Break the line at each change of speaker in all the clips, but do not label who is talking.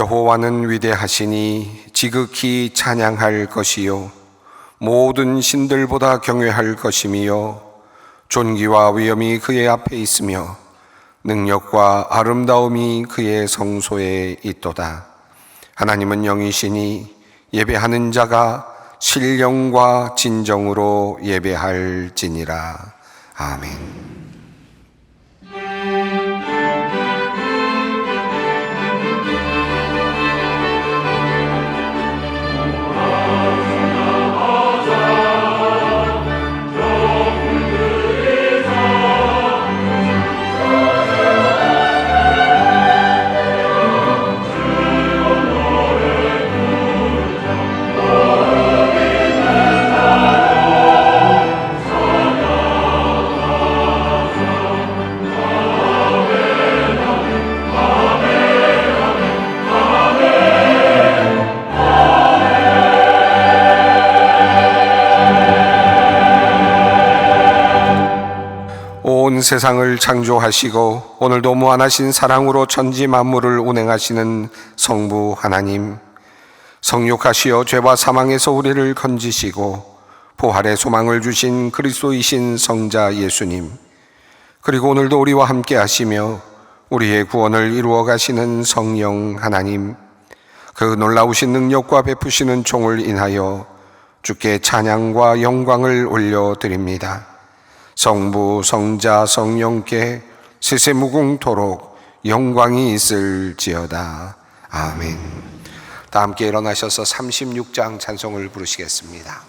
여호와는 위대하시니 지극히 찬양할 것이요 모든 신들보다 경외할 것이며 존귀와 위엄이 그의 앞에 있으며 능력과 아름다움이 그의 성소에 있도다. 하나님은 영이시니 예배하는 자가 신령과 진정으로 예배할지니라. 아멘. 온 세상을 창조하시고 오늘도 무한하신 사랑으로 천지 만물을 운행하시는 성부 하나님, 성육하시어 죄와 사망에서 우리를 건지시고 부활의 소망을 주신 그리스도이신 성자 예수님, 그리고 오늘도 우리와 함께 하시며 우리의 구원을 이루어 가시는 성령 하나님, 그 놀라우신 능력과 베푸시는 총을 인하여 주께 찬양과 영광을 올려드립니다. 성부, 성자, 성령께 세세무궁토록 영광이 있을지어다. 아멘. 다 함께 일어나셔서 36장 찬송을 부르시겠습니다.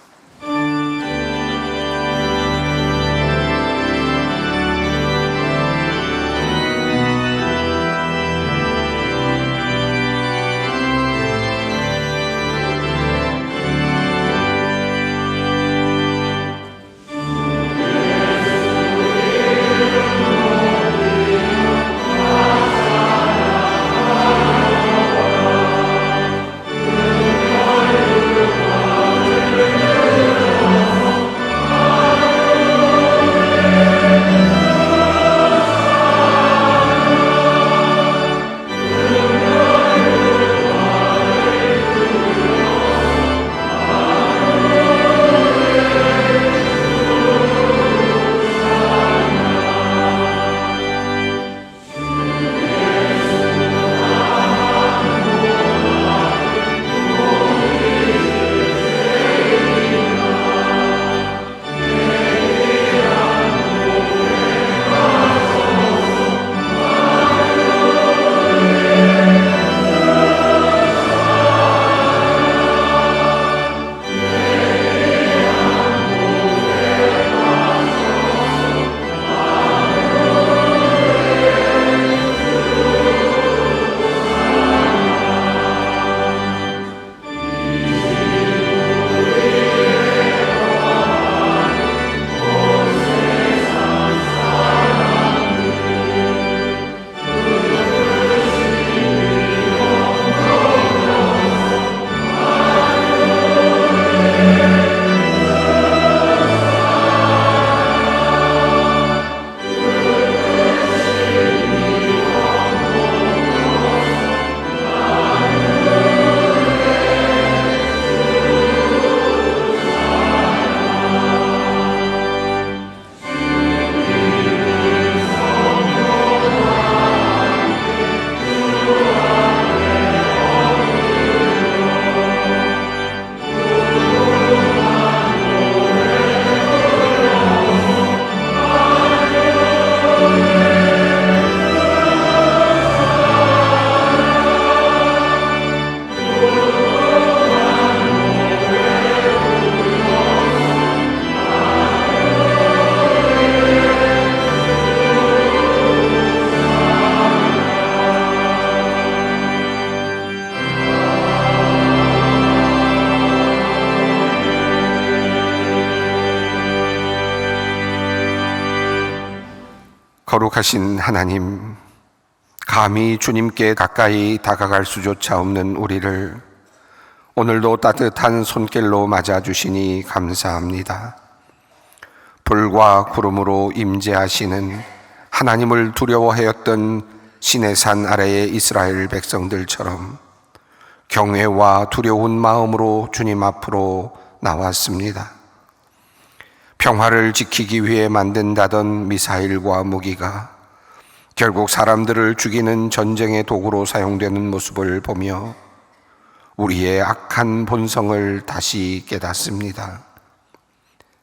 거룩하신 하나님, 감히 주님께 가까이 다가갈 수조차 없는 우리를 오늘도 따뜻한 손길로 맞아주시니 감사합니다. 불과 구름으로 임재하시는 하나님을 두려워하였던 시내산 아래의 이스라엘 백성들처럼 경외와 두려운 마음으로 주님 앞으로 나왔습니다. 평화를 지키기 위해 만든다던 미사일과 무기가 결국 사람들을 죽이는 전쟁의 도구로 사용되는 모습을 보며 우리의 악한 본성을 다시 깨닫습니다.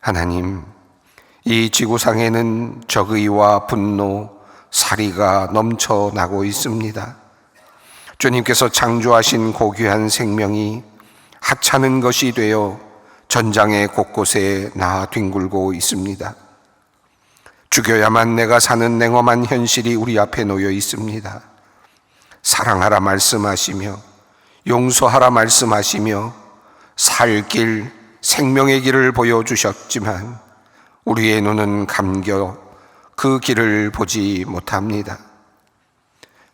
하나님, 이 지구상에는 적의와 분노, 살이가 넘쳐나고 있습니다. 주님께서 창조하신 고귀한 생명이 하찮은 것이 되어 전장의 곳곳에 나 뒹굴고 있습니다. 죽여야만 내가 사는 냉엄한 현실이 우리 앞에 놓여 있습니다. 사랑하라 말씀하시며 용서하라 말씀하시며 살 길, 생명의 길을 보여주셨지만 우리의 눈은 감겨 그 길을 보지 못합니다.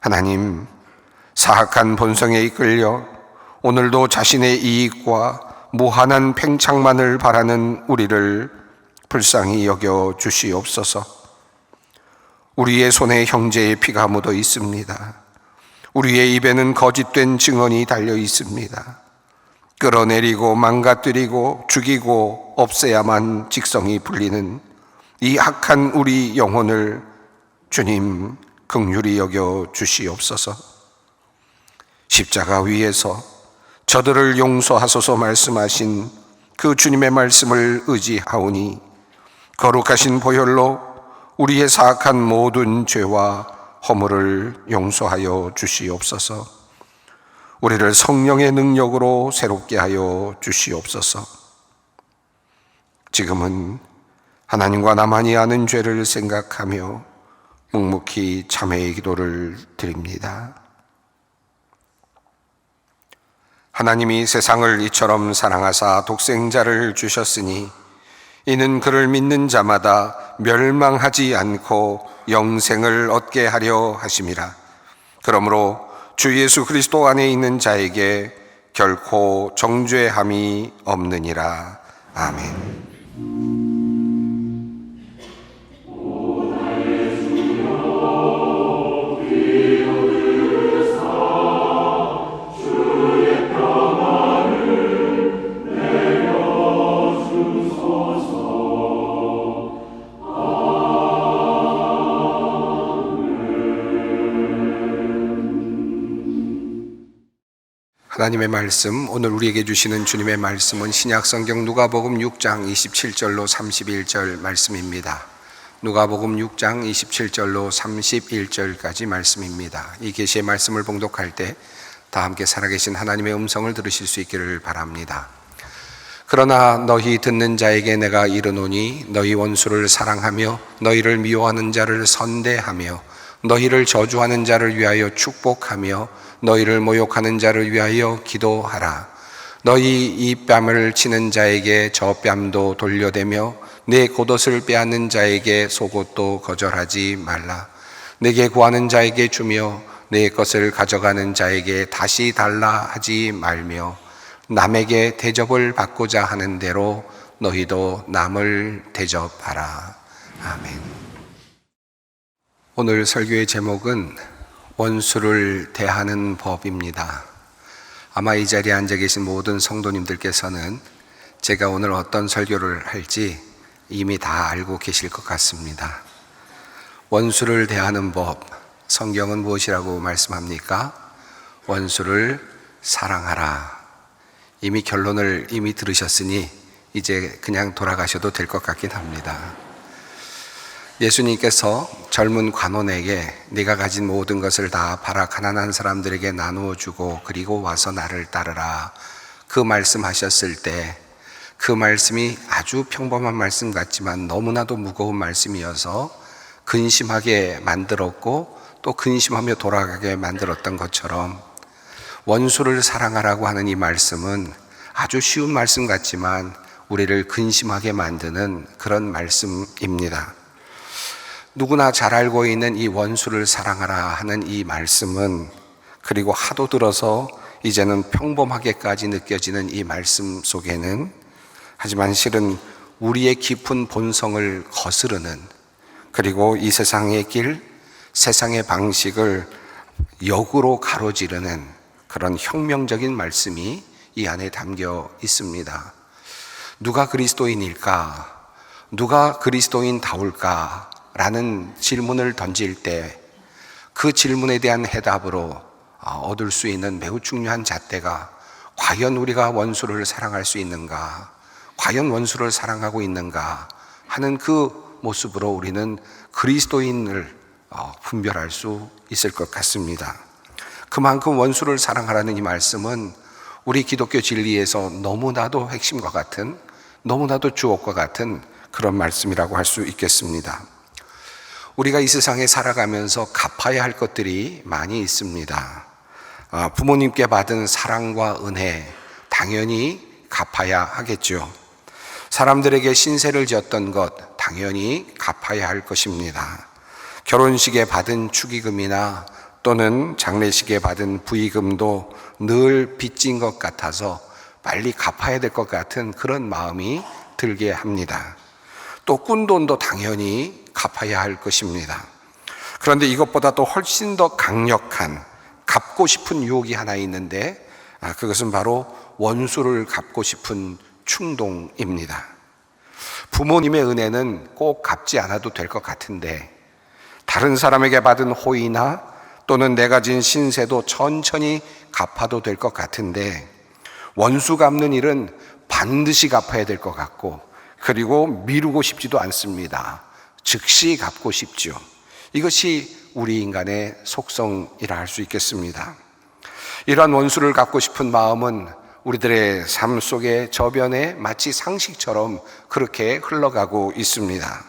하나님, 사악한 본성에 이끌려 오늘도 자신의 이익과 무한한 팽창만을 바라는 우리를 불쌍히 여겨 주시옵소서. 우리의 손에 형제의 피가 묻어 있습니다. 우리의 입에는 거짓된 증언이 달려 있습니다. 끌어내리고 망가뜨리고 죽이고 없애야만 직성이 풀리는 이 악한 우리 영혼을 주님 긍휼히 여겨 주시옵소서. 십자가 위에서 저들을 용서하소서 말씀하신 그 주님의 말씀을 의지하오니 거룩하신 보혈로 우리의 사악한 모든 죄와 허물을 용서하여 주시옵소서. 우리를 성령의 능력으로 새롭게 하여 주시옵소서. 지금은 하나님과 나만이 아는 죄를 생각하며 묵묵히 참회의 기도를 드립니다. 하나님이 세상을 이처럼 사랑하사 독생자를 주셨으니 이는 그를 믿는 자마다 멸망하지 않고 영생을 얻게 하려 하심이라. 그러므로 주 예수 그리스도 안에 있는 자에게 결코 정죄함이 없느니라. 아멘. 하나님의 말씀, 오늘 우리에게 주시는 주님의 말씀은 신약성경 누가복음 6장 27절로 31절 말씀입니다. 누가복음 6장 27절로 31절까지 말씀입니다. 이 계시의 말씀을 봉독할 때 다 함께 살아계신 하나님의 음성을 들으실 수 있기를 바랍니다. 그러나 너희 듣는 자에게 내가 이르노니 너희 원수를 사랑하며 너희를 미워하는 자를 선대하며 너희를 저주하는 자를 위하여 축복하며 너희를 모욕하는 자를 위하여 기도하라. 너희 이 뺨을 치는 자에게 저 뺨도 돌려대며 내 겉옷을 빼앗는 자에게 속옷도 거절하지 말라. 내게 구하는 자에게 주며 내 것을 가져가는 자에게 다시 달라 하지 말며 남에게 대접을 받고자 하는 대로 너희도 남을 대접하라. 아멘. 오늘 설교의 제목은 원수를 대하는 법입니다. 아마 이 자리에 앉아 계신 모든 성도님들께서는 제가 오늘 어떤 설교를 할지 이미 다 알고 계실 것 같습니다. 원수를 대하는 법, 성경은 무엇이라고 말씀합니까? 원수를 사랑하라. 이미 결론을 이미 들으셨으니 이제 그냥 돌아가셔도 될 것 같긴 합니다. 예수님께서 젊은 관원에게 네가 가진 모든 것을 다 팔아 가난한 사람들에게 나누어 주고 그리고 와서 나를 따르라. 그 말씀하셨을 때 그 말씀이 아주 평범한 말씀 같지만 너무나도 무거운 말씀이어서 근심하게 만들었고 또 근심하며 돌아가게 만들었던 것처럼 원수를 사랑하라고 하는 이 말씀은 아주 쉬운 말씀 같지만 우리를 근심하게 만드는 그런 말씀입니다. 누구나 잘 알고 있는 이 원수를 사랑하라 하는 이 말씀은 그리고 하도 들어서 이제는 평범하게까지 느껴지는 이 말씀 속에는 하지만 실은 우리의 깊은 본성을 거스르는 그리고 이 세상의 길, 세상의 방식을 역으로 가로지르는 그런 혁명적인 말씀이 이 안에 담겨 있습니다. 누가 그리스도인일까? 누가 그리스도인다울까? 라는 질문을 던질 때 그 질문에 대한 해답으로 얻을 수 있는 매우 중요한 잣대가 과연 우리가 원수를 사랑할 수 있는가? 과연 원수를 사랑하고 있는가? 하는 그 모습으로 우리는 그리스도인을 분별할 수 있을 것 같습니다. 그만큼 원수를 사랑하라는 이 말씀은 우리 기독교 진리에서 너무나도 핵심과 같은, 너무나도 주옥과 같은 그런 말씀이라고 할 수 있겠습니다. 우리가 이 세상에 살아가면서 갚아야 할 것들이 많이 있습니다. 부모님께 받은 사랑과 은혜 당연히 갚아야 하겠죠. 사람들에게 신세를 지었던 것 당연히 갚아야 할 것입니다. 결혼식에 받은 축의금이나 또는 장례식에 받은 부의금도 늘 빚진 것 같아서 빨리 갚아야 될 것 같은 그런 마음이 들게 합니다. 또 꾼돈도 당연히 갚아야 할 것입니다. 그런데 이것보다 또 훨씬 더 강력한 갚고 싶은 유혹이 하나 있는데 그것은 바로 원수를 갚고 싶은 충동입니다. 부모님의 은혜는 꼭 갚지 않아도 될 것 같은데 다른 사람에게 받은 호의나 또는 내가 진 신세도 천천히 갚아도 될 것 같은데 원수 갚는 일은 반드시 갚아야 될 것 같고 그리고 미루고 싶지도 않습니다. 즉시 갚고 싶죠. 이것이 우리 인간의 속성이라 할 수 있겠습니다. 이러한 원수를 갚고 싶은 마음은 우리들의 삶 속의 저변에 마치 상식처럼 그렇게 흘러가고 있습니다.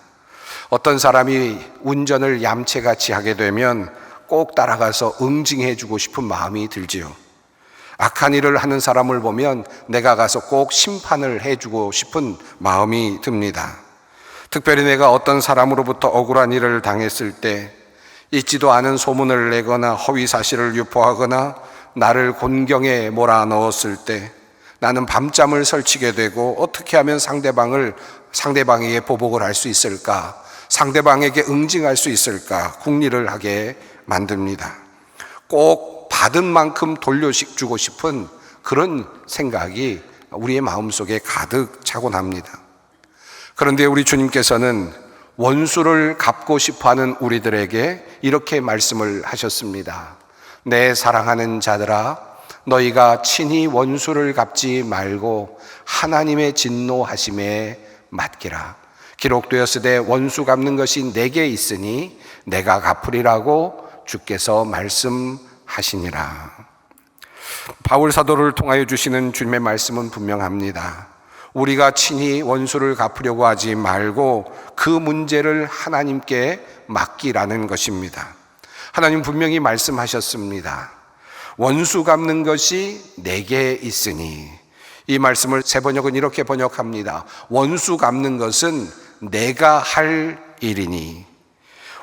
어떤 사람이 운전을 얌체같이 하게 되면 꼭 따라가서 응징해 주고 싶은 마음이 들지요. 악한 일을 하는 사람을 보면 내가 가서 꼭 심판을 해주고 싶은 마음이 듭니다. 특별히 내가 어떤 사람으로부터 억울한 일을 당했을 때 있지도 않은 소문을 내거나 허위 사실을 유포하거나 나를 곤경에 몰아넣었을 때 나는 밤잠을 설치게 되고 어떻게 하면 상대방에게 보복을 할 수 있을까? 상대방에게 응징할 수 있을까? 궁리를 하게 만듭니다. 꼭 받은 만큼 돌려주고 싶은 그런 생각이 우리의 마음속에 가득 차곤 합니다. 그런데 우리 주님께서는 원수를 갚고 싶어하는 우리들에게 이렇게 말씀을 하셨습니다. 내 사랑하는 자들아, 너희가 친히 원수를 갚지 말고 하나님의 진노하심에 맡기라. 기록되었으되 원수 갚는 것이 내게 있으니 내가 갚으리라고 주께서 말씀하시니라. 바울 사도를 통하여 주시는 주님의 말씀은 분명합니다. 우리가 친히 원수를 갚으려고 하지 말고 그 문제를 하나님께 맡기라는 것입니다. 하나님 분명히 말씀하셨습니다. 원수 갚는 것이 내게 있으니. 이 말씀을 새 번역은 이렇게 번역합니다. 원수 갚는 것은 내가 할 일이니.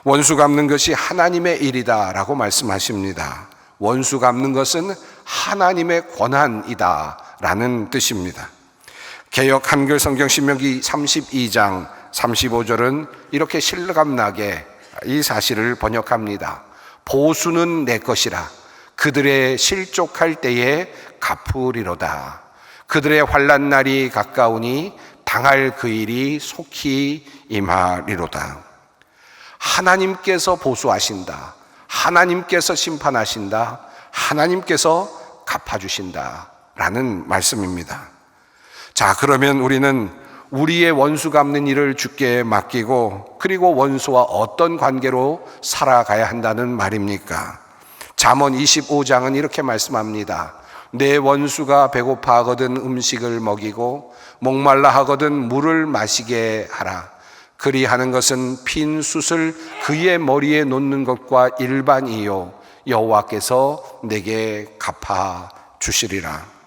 원수 갚는 것이 하나님의 일이다 라고 말씀하십니다. 원수 갚는 것은 하나님의 권한이다 라는 뜻입니다. 개역 한글 성경 신명기 32장 35절은 이렇게 실감나게 이 사실을 번역합니다. 보수는 내 것이라 그들의 실족할 때에 갚으리로다. 그들의 환난 날이 가까우니 당할 그 일이 속히 임하리로다. 하나님께서 보수하신다. 하나님께서 심판하신다. 하나님께서 갚아주신다 라는 말씀입니다. 자, 그러면 우리는 우리의 원수 갚는 일을 주께 맡기고 그리고 원수와 어떤 관계로 살아가야 한다는 말입니까? 잠언 25장은 이렇게 말씀합니다. 내 원수가 배고파 하거든 음식을 먹이고 목말라 하거든 물을 마시게 하라. 그리하는 것은 핀 숯을 그의 머리에 놓는 것과 일반이요 여호와께서 내게 갚아 주시리라.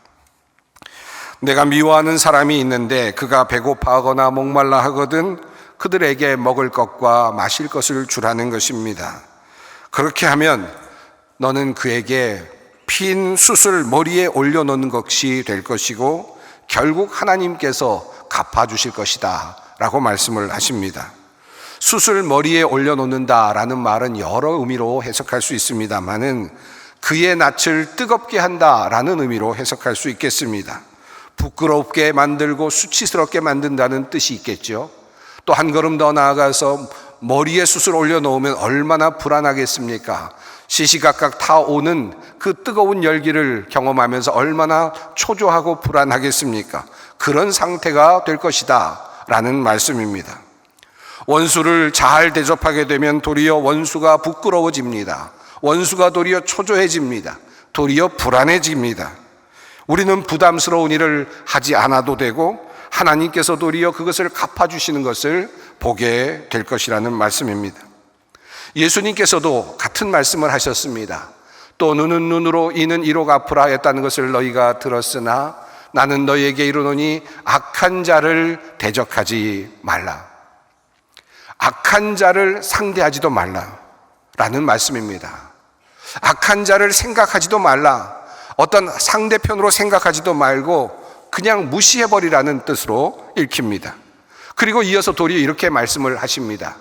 내가 미워하는 사람이 있는데 그가 배고파하거나 목말라 하거든 그들에게 먹을 것과 마실 것을 주라는 것입니다. 그렇게 하면 너는 그에게 핀 숯을 머리에 올려놓는 것이 될 것이고 결국 하나님께서 갚아주실 것이다 라고 말씀을 하십니다. 숯을 머리에 올려놓는다 라는 말은 여러 의미로 해석할 수 있습니다만은 그의 낯을 뜨겁게 한다라는 의미로 해석할 수 있겠습니다. 부끄럽게 만들고 수치스럽게 만든다는 뜻이 있겠죠. 또 한 걸음 더 나아가서 머리에 숯을 올려놓으면 얼마나 불안하겠습니까? 시시각각 타오는 그 뜨거운 열기를 경험하면서 얼마나 초조하고 불안하겠습니까? 그런 상태가 될 것이다 라는 말씀입니다. 원수를 잘 대접하게 되면 도리어 원수가 부끄러워집니다. 원수가 도리어 초조해집니다. 도리어 불안해집니다. 우리는 부담스러운 일을 하지 않아도 되고 하나님께서 도리어 그것을 갚아주시는 것을 보게 될 것이라는 말씀입니다. 예수님께서도 같은 말씀을 하셨습니다. 또 눈은 눈으로 이는 이로 갚으라 했다는 것을 너희가 들었으나 나는 너희에게 이르노니 악한 자를 대적하지 말라. 악한 자를 상대하지도 말라 라는 말씀입니다. 악한 자를 생각하지도 말라. 어떤 상대편으로 생각하지도 말고 그냥 무시해버리라는 뜻으로 읽힙니다. 그리고 이어서 도리어 이렇게 말씀을 하십니다.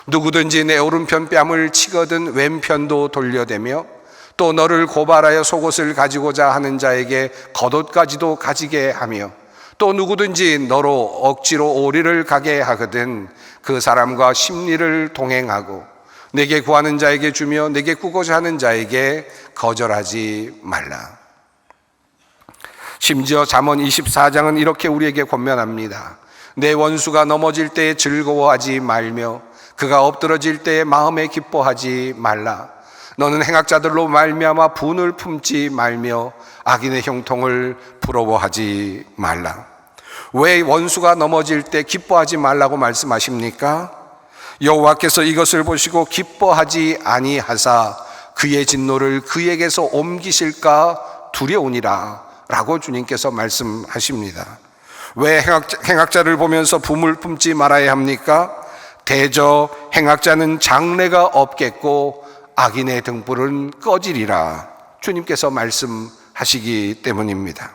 누구든지 내 오른편 뺨을 치거든 왼편도 돌려대며 또 너를 고발하여 속옷을 가지고자 하는 자에게 겉옷까지도 가지게 하며 또 누구든지 너로 억지로 오리를 가게 하거든 그 사람과 심리를 동행하고 내게 구하는 자에게 주며 내게 구고자 하는 자에게 거절하지 말라. 심지어 잠언 24장은 이렇게 우리에게 권면합니다. 내 원수가 넘어질 때에 즐거워하지 말며 그가 엎드러질 때에 마음에 기뻐하지 말라. 너는 행악자들로 말미암아 분을 품지 말며 악인의 형통을 부러워하지 말라. 왜 원수가 넘어질 때 기뻐하지 말라고 말씀하십니까? 여호와께서 이것을 보시고 기뻐하지 아니하사 그의 진노를 그에게서 옮기실까 두려우니라 라고 주님께서 말씀하십니다. 왜 행악자를 보면서 분을 품지 말아야 합니까? 대저 행악자는 장래가 없겠고 악인의 등불은 꺼지리라 주님께서 말씀하시기 때문입니다.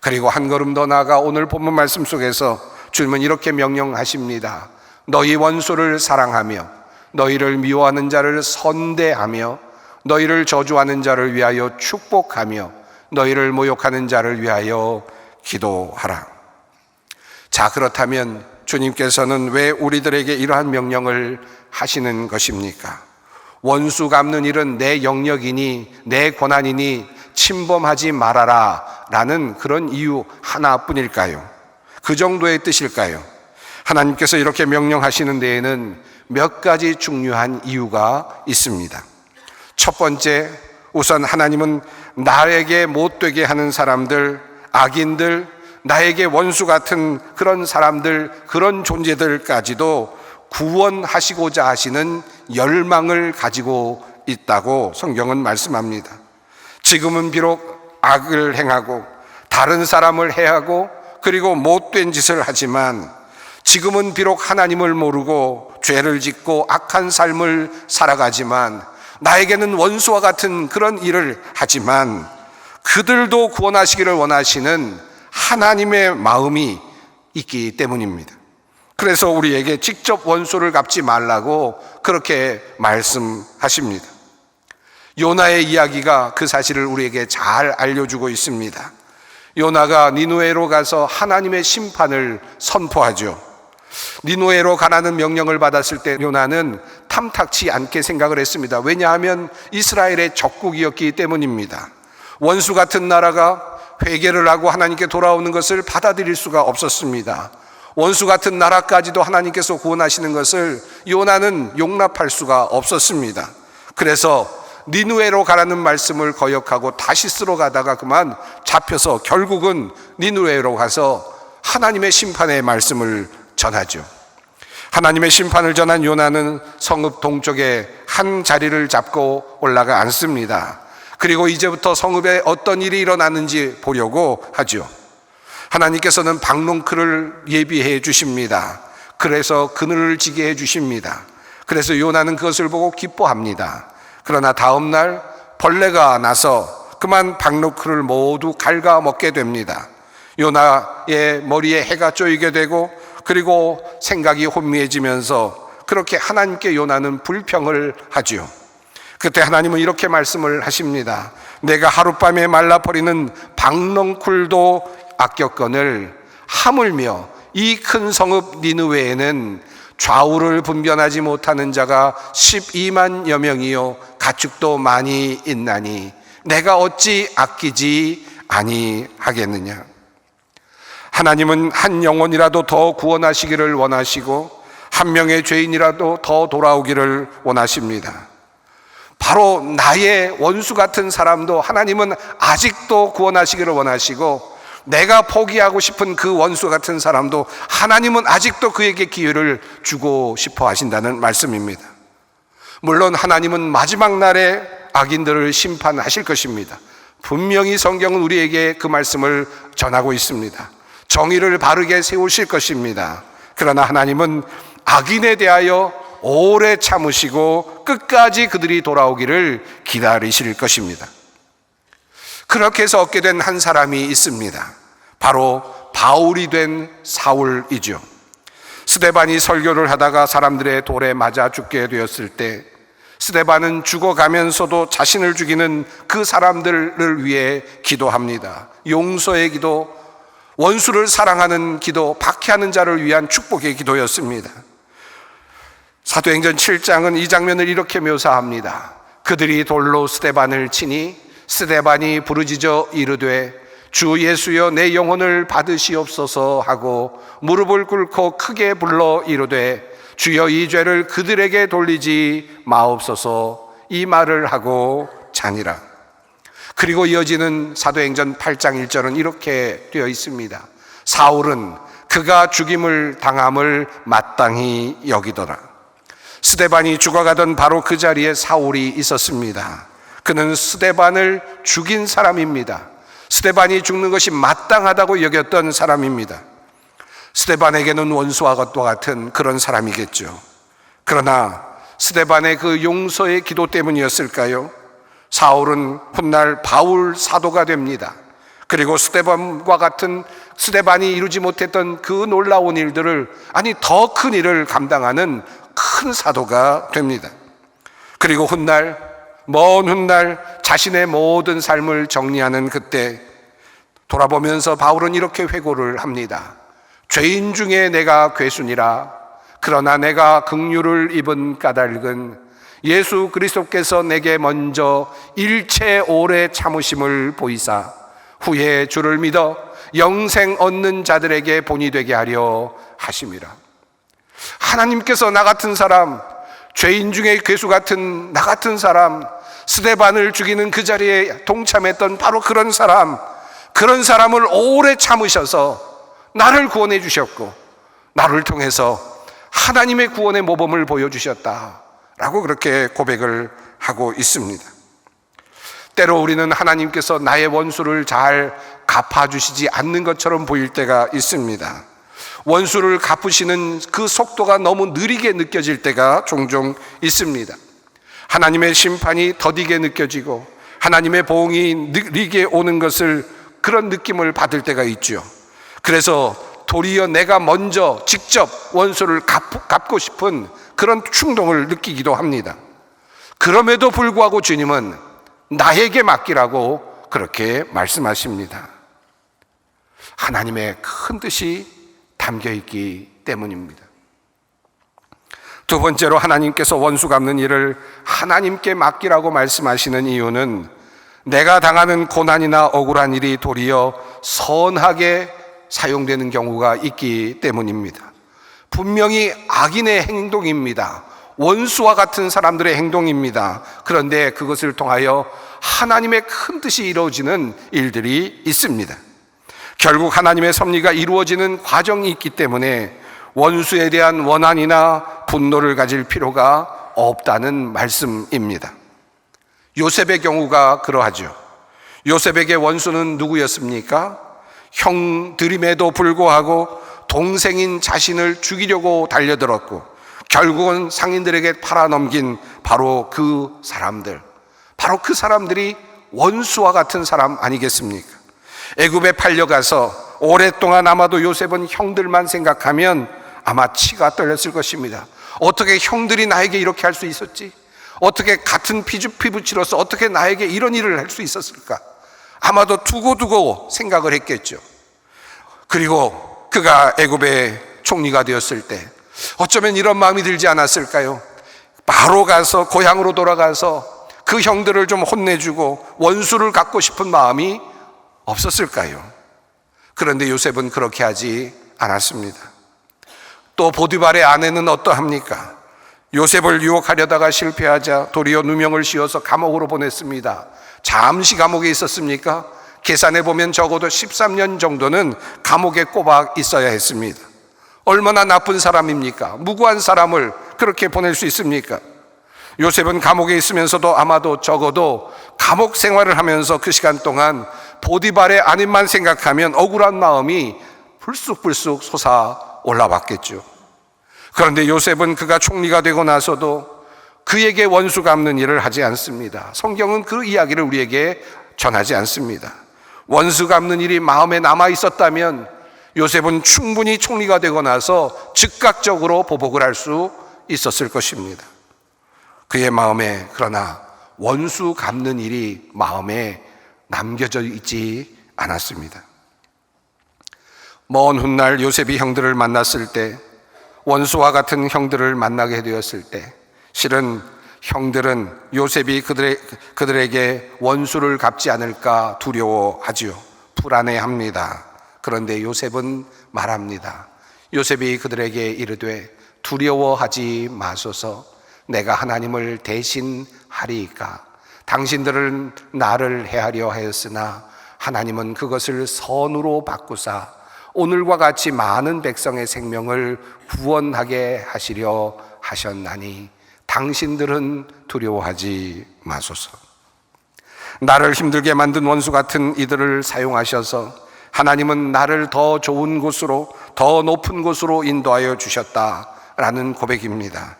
그리고 한 걸음 더 나아가 오늘 본문 말씀 속에서 주님은 이렇게 명령하십니다. 너희 원수를 사랑하며 너희를 미워하는 자를 선대하며 너희를 저주하는 자를 위하여 축복하며 너희를 모욕하는 자를 위하여 기도하라. 자, 그렇다면 주님께서는 왜 우리들에게 이러한 명령을 하시는 것입니까? 원수 갚는 일은 내 영역이니 내 권한이니 침범하지 말아라 라는 그런 이유 하나뿐일까요? 그 정도의 뜻일까요? 하나님께서 이렇게 명령하시는 데에는 몇 가지 중요한 이유가 있습니다. 첫 번째, 우선 하나님은 나에게 못되게 하는 사람들, 악인들, 나에게 원수 같은 그런 사람들, 그런 존재들까지도 구원하시고자 하시는 열망을 가지고 있다고 성경은 말씀합니다. 지금은 비록 악을 행하고 다른 사람을 해하고 그리고 못된 짓을 하지만 지금은 비록 하나님을 모르고 죄를 짓고 악한 삶을 살아가지만 나에게는 원수와 같은 그런 일을 하지만 그들도 구원하시기를 원하시는 하나님의 마음이 있기 때문입니다. 그래서 우리에게 직접 원수를 갚지 말라고 그렇게 말씀하십니다. 요나의 이야기가 그 사실을 우리에게 잘 알려주고 있습니다. 요나가 니느웨로 가서 하나님의 심판을 선포하죠. 니느웨로 가라는 명령을 받았을 때 요나는 탐탁치 않게 생각을 했습니다. 왜냐하면 이스라엘의 적국이었기 때문입니다. 원수 같은 나라가 회개를 하고 하나님께 돌아오는 것을 받아들일 수가 없었습니다. 원수 같은 나라까지도 하나님께서 구원하시는 것을 요나는 용납할 수가 없었습니다. 그래서 니느웨로 가라는 말씀을 거역하고 다시스로 가다가 그만 잡혀서 결국은 니느웨로 가서 하나님의 심판의 말씀을 전하죠. 하나님의 심판을 전한 요나는 성읍 동쪽에 한 자리를 잡고 올라가 앉습니다. 그리고 이제부터 성읍에 어떤 일이 일어나는지 보려고 하죠. 하나님께서는 박농크를 예비해 주십니다. 그래서 그늘을 지게 해 주십니다. 그래서 요나는 그것을 보고 기뻐합니다. 그러나 다음 날 벌레가 나서 그만 박농크를 모두 갉아먹게 됩니다. 요나의 머리에 해가 쪼이게 되고 그리고 생각이 혼미해지면서 그렇게 하나님께 요나는 불평을 하죠. 그때 하나님은 이렇게 말씀을 하십니다. 내가 하룻밤에 말라버리는 박넝쿨도 아꼈거늘 하물며 이 큰 성읍 니느웨에는 좌우를 분별하지 못하는 자가 12만여 명이요 가축도 많이 있나니 내가 어찌 아끼지 아니하겠느냐. 하나님은 한 영혼이라도 더 구원하시기를 원하시고 한 명의 죄인이라도 더 돌아오기를 원하십니다. 바로 나의 원수 같은 사람도 하나님은 아직도 구원하시기를 원하시고, 내가 포기하고 싶은 그 원수 같은 사람도 하나님은 아직도 그에게 기회를 주고 싶어 하신다는 말씀입니다. 물론 하나님은 마지막 날에 악인들을 심판하실 것입니다. 분명히 성경은 우리에게 그 말씀을 전하고 있습니다. 정의를 바르게 세우실 것입니다. 그러나 하나님은 악인에 대하여 오래 참으시고 끝까지 그들이 돌아오기를 기다리실 것입니다. 그렇게 해서 얻게 된 한 사람이 있습니다. 바로 바울이 된 사울이죠. 스데반이 설교를 하다가 사람들의 돌에 맞아 죽게 되었을 때 스데반은 죽어가면서도 자신을 죽이는 그 사람들을 위해 기도합니다. 용서의 기도, 원수를 사랑하는 기도, 박해하는 자를 위한 축복의 기도였습니다. 사도행전 7장은 이 장면을 이렇게 묘사합니다. 그들이 돌로 스데반을 치니 스데반이 부르짖어 이르되 주 예수여 내 영혼을 받으시옵소서 하고 무릎을 꿇고 크게 불러 이르되 주여 이 죄를 그들에게 돌리지 마옵소서, 이 말을 하고 자니라. 그리고 이어지는 사도행전 8장 1절은 이렇게 되어 있습니다. 사울은 그가 죽임을 당함을 마땅히 여기더라. 스데반이 죽어가던 바로 그 자리에 사울이 있었습니다. 그는 스데반을 죽인 사람입니다. 스데반이 죽는 것이 마땅하다고 여겼던 사람입니다. 스데반에게는 원수와 것과 같은 그런 사람이겠죠. 그러나 스데반의 그 용서의 기도 때문이었을까요? 사울은 훗날 바울 사도가 됩니다. 그리고 스데반과 같은, 스데반이 이루지 못했던 그 놀라운 일들을, 아니 더 큰 일을 감당하는 큰 사도가 됩니다. 그리고 훗날, 먼 훗날 자신의 모든 삶을 정리하는 그때 돌아보면서 바울은 이렇게 회고를 합니다. 죄인 중에 내가 괴순이라. 그러나 내가 긍휼을 입은 까닭은 예수 그리스도께서 내게 먼저 일체 오래 참으심을 보이사 후에 주를 믿어 영생 얻는 자들에게 본이 되게 하려 하심이라. 하나님께서 나 같은 사람, 죄인 중에 괴수 같은 나 같은 사람, 스데반을 죽이는 그 자리에 동참했던 바로 그런 사람을 오래 참으셔서 나를 구원해 주셨고 나를 통해서 하나님의 구원의 모범을 보여주셨다라고 그렇게 고백을 하고 있습니다. 때로 우리는 하나님께서 나의 원수를 잘 갚아주시지 않는 것처럼 보일 때가 있습니다. 원수를 갚으시는 그 속도가 너무 느리게 느껴질 때가 종종 있습니다. 하나님의 심판이 더디게 느껴지고 하나님의 보응이 느리게 오는 것을, 그런 느낌을 받을 때가 있죠. 그래서 도리어 내가 먼저 직접 원수를 갚고 싶은 그런 충동을 느끼기도 합니다. 그럼에도 불구하고 주님은 나에게 맡기라고 그렇게 말씀하십니다. 하나님의 큰 뜻이 담겨 있기 때문입니다. 두 번째로 하나님께서 원수 갚는 일을 하나님께 맡기라고 말씀하시는 이유는 내가 당하는 고난이나 억울한 일이 도리어 선하게 사용되는 경우가 있기 때문입니다. 분명히 악인의 행동입니다. 원수와 같은 사람들의 행동입니다. 그런데 그것을 통하여 하나님의 큰 뜻이 이루어지는 일들이 있습니다. 결국 하나님의 섭리가 이루어지는 과정이 있기 때문에 원수에 대한 원한이나 분노를 가질 필요가 없다는 말씀입니다. 요셉의 경우가 그러하죠. 요셉에게 원수는 누구였습니까? 형들임에도 불구하고 동생인 자신을 죽이려고 달려들었고 결국은 상인들에게 팔아넘긴 바로 그 사람들, 바로 그 사람들이 원수와 같은 사람 아니겠습니까? 애굽에 팔려가서 오랫동안 아마도 요셉은 형들만 생각하면 아마 치가 떨렸을 것입니다. 어떻게 형들이 나에게 이렇게 할 수 있었지? 어떻게 같은 피부치로서 어떻게 나에게 이런 일을 할 수 있었을까? 아마도 두고두고 생각을 했겠죠. 그리고 그가 애굽의 총리가 되었을 때 어쩌면 이런 마음이 들지 않았을까요? 바로 가서 고향으로 돌아가서 그 형들을 좀 혼내주고 원수를 갚고 싶은 마음이 없었을까요? 그런데 요셉은 그렇게 하지 않았습니다. 또 보디발의 아내는 어떠합니까? 요셉을 유혹하려다가 실패하자 도리어 누명을 씌워서 감옥으로 보냈습니다. 잠시 감옥에 있었습니까? 계산해 보면 적어도 13년 정도는 감옥에 꼬박 있어야 했습니다. 얼마나 나쁜 사람입니까? 무고한 사람을 그렇게 보낼 수 있습니까? 요셉은 감옥에 있으면서도 아마도 적어도 감옥 생활을 하면서 그 시간 동안 보디발의 아내만 생각하면 억울한 마음이 불쑥불쑥 솟아 올라왔겠죠. 그런데 요셉은 그가 총리가 되고 나서도 그에게 원수 갚는 일을 하지 않습니다. 성경은 그 이야기를 우리에게 전하지 않습니다. 원수 갚는 일이 마음에 남아 있었다면 요셉은 충분히 총리가 되고 나서 즉각적으로 보복을 할 수 있었을 것입니다. 그의 마음에 그러나 원수 갚는 일이 마음에 남겨져 있지 않았습니다. 먼 훗날 요셉이 형들을 만났을 때, 원수와 같은 형들을 만나게 되었을 때 실은 형들은 요셉이 그들에게 원수를 갚지 않을까 두려워하지요. 불안해합니다. 그런데 요셉은 말합니다. 요셉이 그들에게 이르되 두려워하지 마소서, 내가 하나님을 대신하리이까. 당신들은 나를 해하려 하였으나 하나님은 그것을 선으로 바꾸사 오늘과 같이 많은 백성의 생명을 구원하게 하시려 하셨나니 당신들은 두려워하지 마소서. 나를 힘들게 만든 원수 같은 이들을 사용하셔서 하나님은 나를 더 좋은 곳으로, 더 높은 곳으로 인도하여 주셨다라는 고백입니다.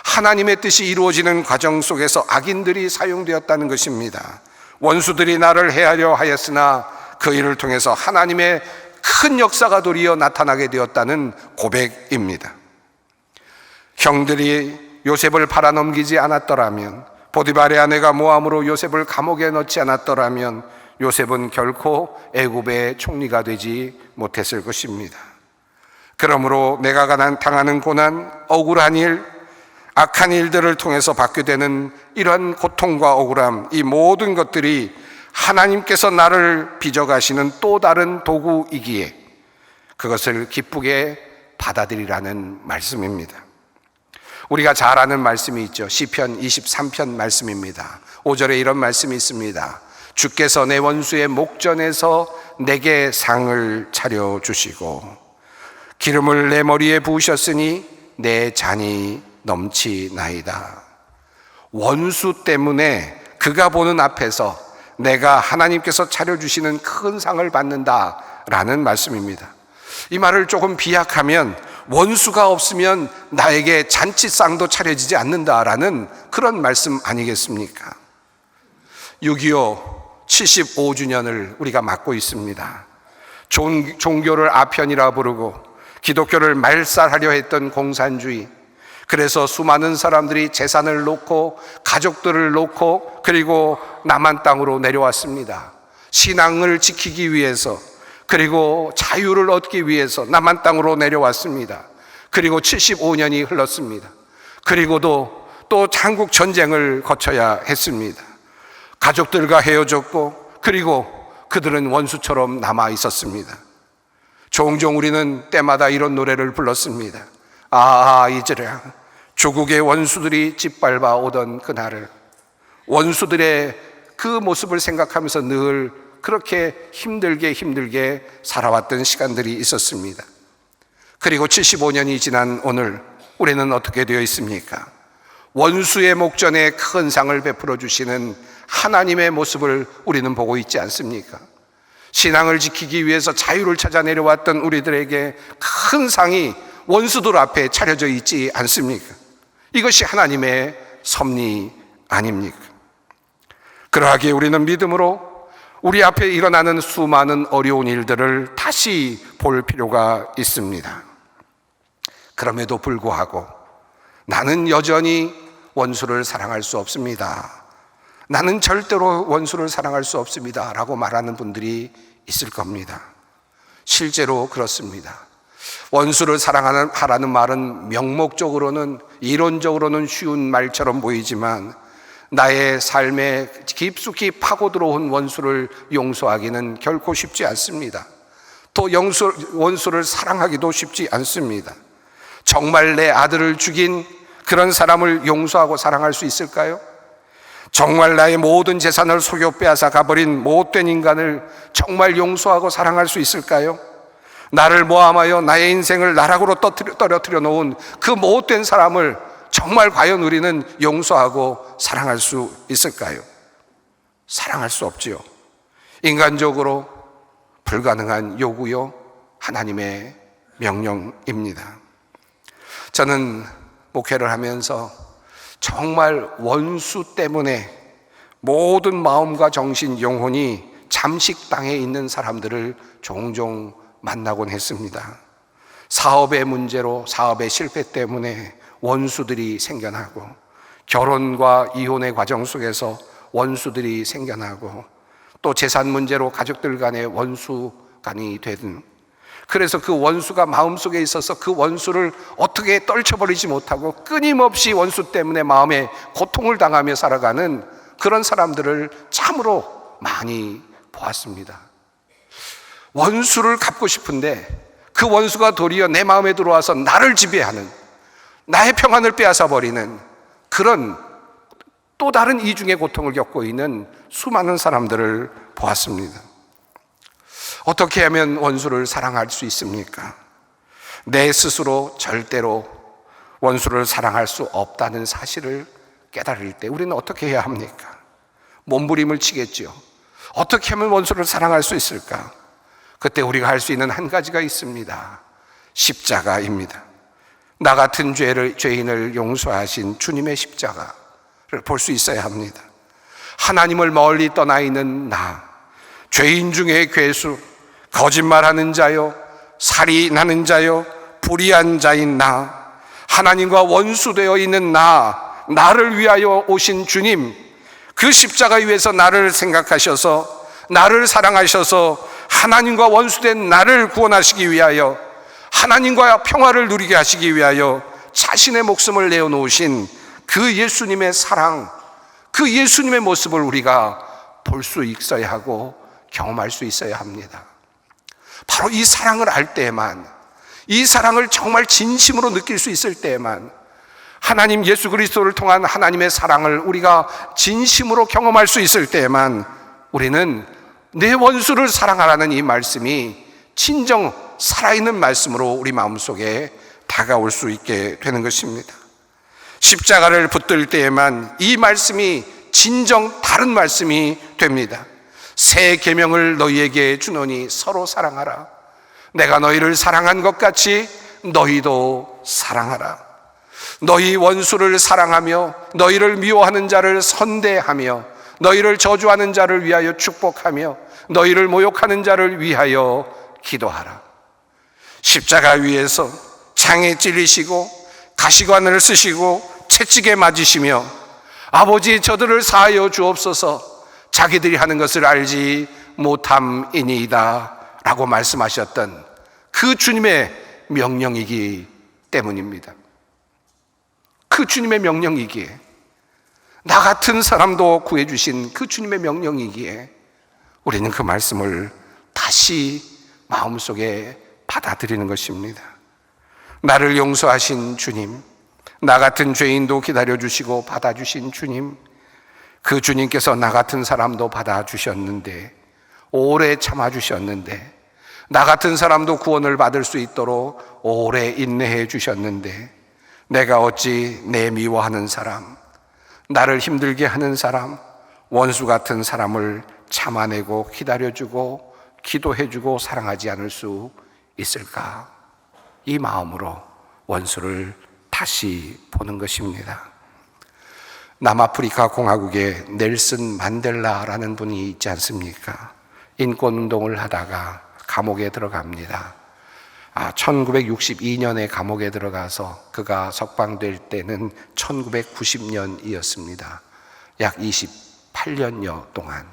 하나님의 뜻이 이루어지는 과정 속에서 악인들이 사용되었다는 것입니다. 원수들이 나를 해하려 하였으나 그 일을 통해서 하나님의 큰 역사가 도리어 나타나게 되었다는 고백입니다. 형들이 요셉을 팔아넘기지 않았더라면, 보디발의 아내가 모함으로 요셉을 감옥에 넣지 않았더라면 요셉은 결코 애굽의 총리가 되지 못했을 것입니다. 그러므로 내가 당하는 고난, 억울한 일, 악한 일들을 통해서 받게 되는 이러한 고통과 억울함, 이 모든 것들이 하나님께서 나를 빚어가시는 또 다른 도구이기에 그것을 기쁘게 받아들이라는 말씀입니다. 우리가 잘 아는 말씀이 있죠. 시편 23편 말씀입니다. 5절에 이런 말씀이 있습니다. 주께서 내 원수의 목전에서 내게 상을 차려주시고 기름을 내 머리에 부으셨으니 내 잔이 넘치나이다. 원수 때문에 그가 보는 앞에서 내가 하나님께서 차려주시는 큰 상을 받는다라는 말씀입니다. 이 말을 조금 비약하면 원수가 없으면 나에게 잔치상도 차려지지 않는다라는 그런 말씀 아니겠습니까? 6.25 75주년을 우리가 맞고 있습니다. 종교를 아편이라 부르고 기독교를 말살하려 했던 공산주의, 그래서 수많은 사람들이 재산을 놓고 가족들을 놓고 그리고 남한 땅으로 내려왔습니다. 신앙을 지키기 위해서, 그리고 자유를 얻기 위해서 남한 땅으로 내려왔습니다. 그리고 75년이 흘렀습니다. 그리고도 또 한국 전쟁을 거쳐야 했습니다. 가족들과 헤어졌고 그리고 그들은 원수처럼 남아 있었습니다. 종종 우리는 때마다 이런 노래를 불렀습니다. 이제야 조국의 원수들이 짓밟아 오던 그날을, 원수들의 그 모습을 생각하면서 늘 그렇게 힘들게 살아왔던 시간들이 있었습니다. 그리고 75년이 지난 오늘 우리는 어떻게 되어 있습니까? 원수의 목전에 큰 상을 베풀어 주시는 하나님의 모습을 우리는 보고 있지 않습니까? 신앙을 지키기 위해서 자유를 찾아 내려왔던 우리들에게 큰 상이 원수들 앞에 차려져 있지 않습니까? 이것이 하나님의 섭리 아닙니까? 그러하기에 우리는 믿음으로 우리 앞에 일어나는 수많은 어려운 일들을 다시 볼 필요가 있습니다. 그럼에도 불구하고 나는 여전히 원수를 사랑할 수 없습니다. 나는 절대로 원수를 사랑할 수 없습니다 라고 말하는 분들이 있을 겁니다. 실제로 그렇습니다. 원수를 사랑하라는 말은 명목적으로는, 이론적으로는 쉬운 말처럼 보이지만 나의 삶에 깊숙이 파고 들어온 원수를 용서하기는 결코 쉽지 않습니다. 또 원수를 사랑하기도 쉽지 않습니다. 정말 내 아들을 죽인 그런 사람을 용서하고 사랑할 수 있을까요? 정말 나의 모든 재산을 속여 빼앗아 가버린 못된 인간을 정말 용서하고 사랑할 수 있을까요? 나를 모함하여 나의 인생을 나락으로 떨어뜨려 놓은 그 못된 사람을 정말 과연 우리는 용서하고 사랑할 수 있을까요? 사랑할 수 없지요. 인간적으로 불가능한 요구요, 하나님의 명령입니다. 저는 목회를 하면서 정말 원수 때문에 모든 마음과 정신, 영혼이 잠식당해 있는 사람들을 종종 만나곤 했습니다. 사업의 문제로, 사업의 실패 때문에 원수들이 생겨나고, 결혼과 이혼의 과정 속에서 원수들이 생겨나고, 또 재산 문제로 가족들 간의 원수간이 되든, 그래서 그 원수가 마음속에 있어서 그 원수를 어떻게 떨쳐버리지 못하고 끊임없이 원수 때문에 마음에 고통을 당하며 살아가는 그런 사람들을 참으로 많이 보았습니다. 원수를 갚고 싶은데 그 원수가 도리어 내 마음에 들어와서 나를 지배하는, 나의 평안을 빼앗아 버리는 그런 또 다른 이중의 고통을 겪고 있는 수많은 사람들을 보았습니다. 어떻게 하면 원수를 사랑할 수 있습니까? 내 스스로 절대로 원수를 사랑할 수 없다는 사실을 깨달을 때 우리는 어떻게 해야 합니까? 몸부림을 치겠죠. 어떻게 하면 원수를 사랑할 수 있을까? 그때 우리가 할 수 있는 한 가지가 있습니다. 십자가입니다. 나 같은 죄인을 용서하신 주님의 십자가를 볼 수 있어야 합니다. 하나님을 멀리 떠나 있는 나, 죄인 중에 괴수, 거짓말하는 자요, 살인하는 자요, 불의한 자인 나, 하나님과 원수되어 있는 나를 위하여 오신 주님, 그 십자가 위에서 나를 생각하셔서, 나를 사랑하셔서 하나님과 원수된 나를 구원하시기 위하여, 하나님과 평화를 누리게 하시기 위하여 자신의 목숨을 내어놓으신 그 예수님의 사랑, 그 예수님의 모습을 우리가 볼 수 있어야 하고 경험할 수 있어야 합니다. 바로 이 사랑을 알 때에만, 이 사랑을 정말 진심으로 느낄 수 있을 때에만, 하나님 예수 그리스도를 통한 하나님의 사랑을 우리가 진심으로 경험할 수 있을 때에만 우리는 내 원수를 사랑하라는 이 말씀이 진정 살아있는 말씀으로 우리 마음속에 다가올 수 있게 되는 것입니다. 십자가를 붙들 때에만 이 말씀이 진정 다른 말씀이 됩니다. 새 계명을 너희에게 주노니 서로 사랑하라. 내가 너희를 사랑한 것 같이 너희도 사랑하라. 너희 원수를 사랑하며 너희를 미워하는 자를 선대하며 너희를 저주하는 자를 위하여 축복하며 너희를 모욕하는 자를 위하여 기도하라. 십자가 위에서 창에 찔리시고 가시관을 쓰시고 채찍에 맞으시며 아버지 저들을 사하여 주옵소서, 자기들이 하는 것을 알지 못함이니이다 라고 말씀하셨던 그 주님의 명령이기 때문입니다. 그 주님의 명령이기에, 나 같은 사람도 구해주신 그 주님의 명령이기에 우리는 그 말씀을 다시 마음속에 받아들이는 것입니다. 나를 용서하신 주님, 나 같은 죄인도 기다려주시고 받아주신 주님, 그 주님께서 나 같은 사람도 받아주셨는데, 오래 참아주셨는데, 나 같은 사람도 구원을 받을 수 있도록 오래 인내해 주셨는데, 내가 어찌 내 미워하는 사람, 나를 힘들게 하는 사람, 원수 같은 사람을 참아내고 기다려주고 기도해주고 사랑하지 않을 수 있을까? 이 마음으로 원수를 다시 보는 것입니다. 남아프리카 공화국에 넬슨 만델라라는 분이 있지 않습니까? 인권운동을 하다가 감옥에 들어갑니다. 1962년에 감옥에 들어가서 그가 석방될 때는 1990년이었습니다. 약 28년여 동안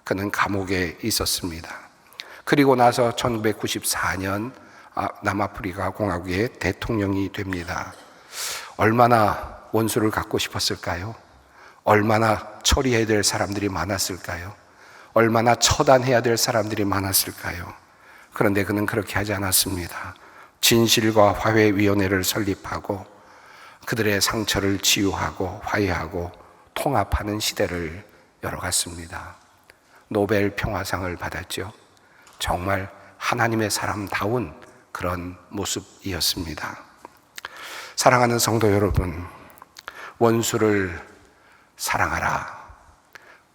그는 감옥에 있었습니다. 그리고 나서 1994년 남아프리카 공화국의 대통령이 됩니다. 얼마나 원수를 갖고 싶었을까요? 얼마나 처리해야 될 사람들이 많았을까요? 얼마나 처단해야 될 사람들이 많았을까요? 그런데 그는 그렇게 하지 않았습니다. 진실과 화해위원회를 설립하고 그들의 상처를 치유하고 화해하고 통합하는 시대를 열어갔습니다. 노벨 평화상을 받았죠. 정말 하나님의 사람다운 그런 모습이었습니다. 사랑하는 성도 여러분, 원수를 사랑하라.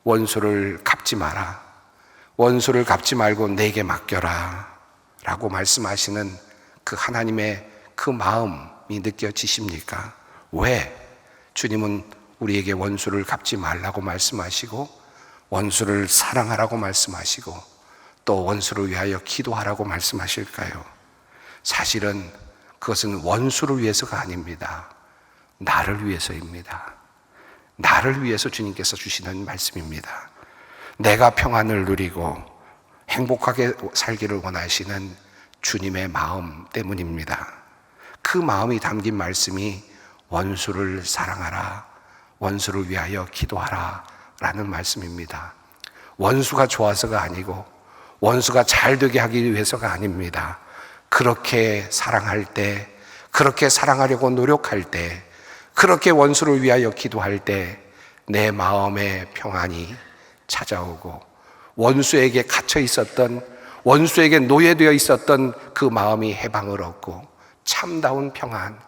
원수를 갚지 마라. 원수를 갚지 말고 내게 맡겨라 라고 말씀하시는 그 하나님의 그 마음이 느껴지십니까? 왜 주님은 우리에게 원수를 갚지 말라고 말씀하시고 원수를 사랑하라고 말씀하시고 또 원수를 위하여 기도하라고 말씀하실까요? 사실은 그것은 원수를 위해서가 아닙니다. 나를 위해서입니다. 나를 위해서 주님께서 주시는 말씀입니다. 내가 평안을 누리고 행복하게 살기를 원하시는 주님의 마음 때문입니다. 그 마음이 담긴 말씀이 원수를 사랑하라, 원수를 위하여 기도하라 라는 말씀입니다. 원수가 좋아서가 아니고 원수가 잘 되게 하기 위해서가 아닙니다. 그렇게 사랑할 때, 그렇게 사랑하려고 노력할 때, 그렇게 원수를 위하여 기도할 때 내 마음의 평안이 찾아오고 원수에게 갇혀 있었던, 원수에게 노예되어 있었던 그 마음이 해방을 얻고 참다운 평안,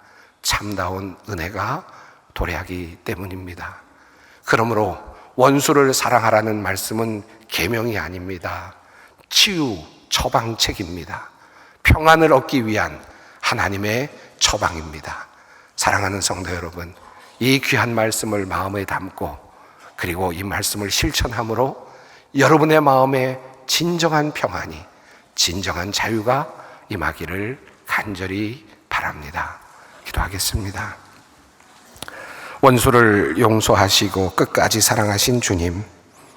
참다운 은혜가 도래하기 때문입니다. 그러므로 원수를 사랑하라는 말씀은 계명이 아닙니다. 치유, 처방책입니다. 평안을 얻기 위한 하나님의 처방입니다. 사랑하는 성도 여러분, 이 귀한 말씀을 마음에 담고 그리고 이 말씀을 실천함으로 여러분의 마음에 진정한 평안이, 진정한 자유가 임하기를 간절히 바랍니다. 기도하겠습니다. 원수를 용서하시고 끝까지 사랑하신 주님,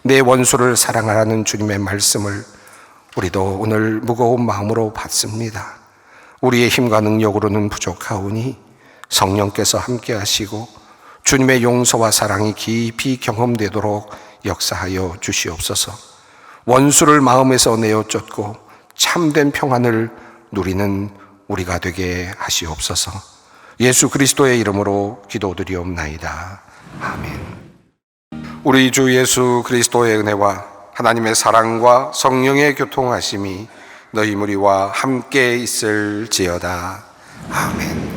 내 원수를 사랑하라는 주님의 말씀을 우리도 오늘 무거운 마음으로 받습니다. 우리의 힘과 능력으로는 부족하오니 성령께서 함께 하시고 주님의 용서와 사랑이 깊이 경험되도록 역사하여 주시옵소서. 원수를 마음에서 내어 쫓고 참된 평안을 누리는 우리가 되게 하시옵소서. 예수 그리스도의 이름으로 기도드리옵나이다. 아멘. 우리 주 예수 그리스도의 은혜와 하나님의 사랑과 성령의 교통하심이 너희 무리와 함께 있을지어다. 아멘.